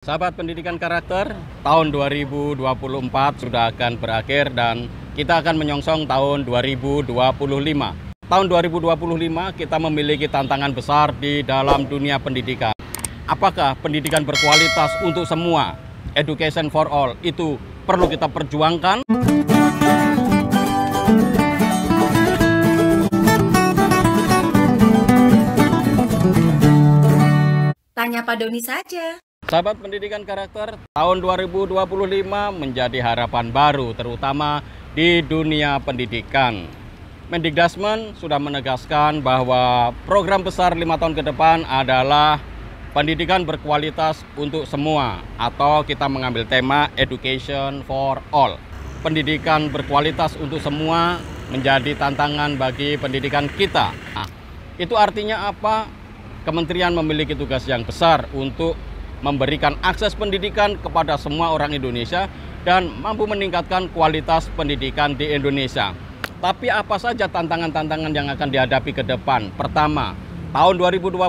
Sahabat pendidikan karakter, tahun 2024 sudah akan berakhir dan kita akan menyongsong tahun 2025. Tahun 2025 kita memiliki tantangan besar di dalam dunia pendidikan. Apakah pendidikan berkualitas untuk semua, education for all, itu perlu kita perjuangkan? Tanya Pak Doni saja. Sahabat pendidikan karakter, tahun 2025 menjadi harapan baru terutama di dunia pendidikan. Mendikbud sudah menegaskan bahwa program besar 5 tahun ke depan adalah pendidikan berkualitas untuk semua, atau kita mengambil tema Education for All. Pendidikan berkualitas untuk semua menjadi tantangan bagi pendidikan kita. Nah, itu artinya apa? Kementerian memiliki tugas yang besar untuk memberikan akses pendidikan kepada semua orang Indonesia dan mampu meningkatkan kualitas pendidikan di Indonesia. Tapi apa saja tantangan-tantangan yang akan dihadapi ke depan? Pertama, tahun 2025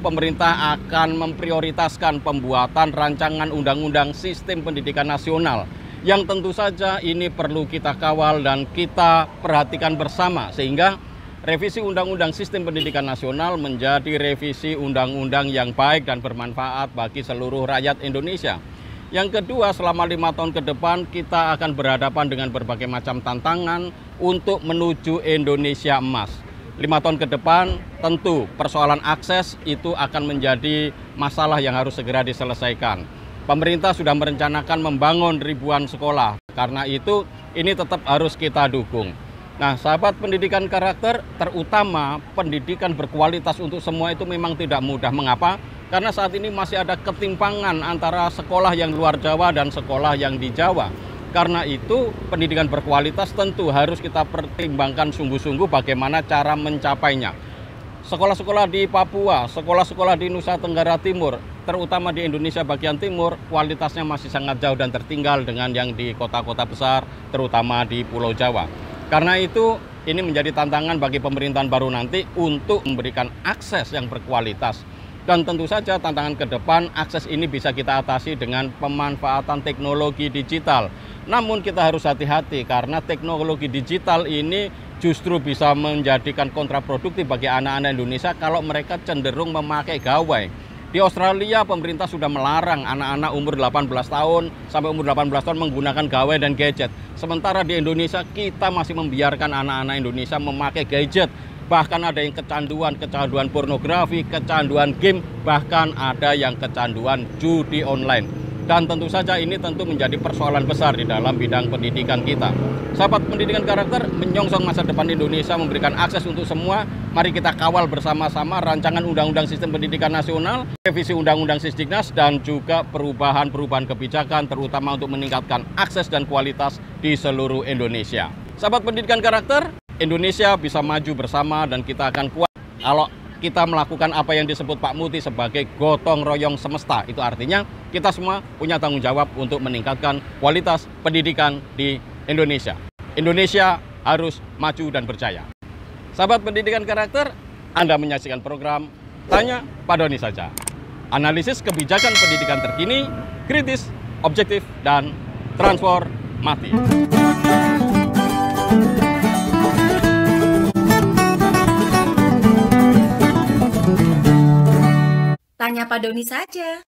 pemerintah akan memprioritaskan pembuatan rancangan undang-undang sistem pendidikan nasional yang tentu saja ini perlu kita kawal dan kita perhatikan bersama sehingga revisi Undang-Undang Sistem Pendidikan Nasional menjadi revisi undang-undang yang baik dan bermanfaat bagi seluruh rakyat Indonesia. Yang kedua, selama 5 tahun ke depan kita akan berhadapan dengan berbagai macam tantangan untuk menuju Indonesia emas. 5 tahun ke depan tentu persoalan akses itu akan menjadi masalah yang harus segera diselesaikan. Pemerintah sudah merencanakan membangun ribuan sekolah, karena itu ini tetap harus kita dukung. Nah, sahabat pendidikan karakter, terutama pendidikan berkualitas untuk semua itu memang tidak mudah. Mengapa? Karena saat ini masih ada ketimpangan antara sekolah yang luar Jawa dan sekolah yang di Jawa. Karena itu, pendidikan berkualitas tentu harus kita pertimbangkan sungguh-sungguh bagaimana cara mencapainya. Sekolah-sekolah di Papua, sekolah-sekolah di Nusa Tenggara Timur, terutama di Indonesia bagian timur, kualitasnya masih sangat jauh dan tertinggal dengan yang di kota-kota besar, terutama di Pulau Jawa. Karena itu, ini menjadi tantangan bagi pemerintahan baru nanti untuk memberikan akses yang berkualitas. Dan tentu saja tantangan ke depan, akses ini bisa kita atasi dengan pemanfaatan teknologi digital. Namun kita harus hati-hati karena teknologi digital ini justru bisa menjadikan kontraproduktif bagi anak-anak Indonesia kalau mereka cenderung memakai gawai. Di Australia, pemerintah sudah melarang anak-anak umur 18 tahun sampai umur 18 tahun menggunakan gawai dan gadget. Sementara di Indonesia, kita masih membiarkan anak-anak Indonesia memakai gadget. Bahkan ada yang kecanduan pornografi, kecanduan game, bahkan ada yang kecanduan judi online. Dan tentu saja ini tentu menjadi persoalan besar di dalam bidang pendidikan kita. Sahabat pendidikan karakter, menyongsong masa depan Indonesia, memberikan akses untuk semua. Mari kita kawal bersama-sama rancangan Undang-Undang Sistem Pendidikan Nasional, revisi Undang-Undang Sisdiknas, dan juga perubahan-perubahan kebijakan, terutama untuk meningkatkan akses dan kualitas di seluruh Indonesia. Sahabat pendidikan karakter, Indonesia bisa maju bersama dan kita akan kuat kalau kita melakukan apa yang disebut Pak Muti sebagai gotong royong semesta. Itu artinya kita semua punya tanggung jawab untuk meningkatkan kualitas pendidikan di Indonesia. Indonesia harus maju dan berjaya. Sahabat pendidikan karakter, Anda menyaksikan program Tanya Pak Doni saja. Analisis kebijakan pendidikan terkini, kritis, objektif, dan transformatif. Tanya Pak Doni saja.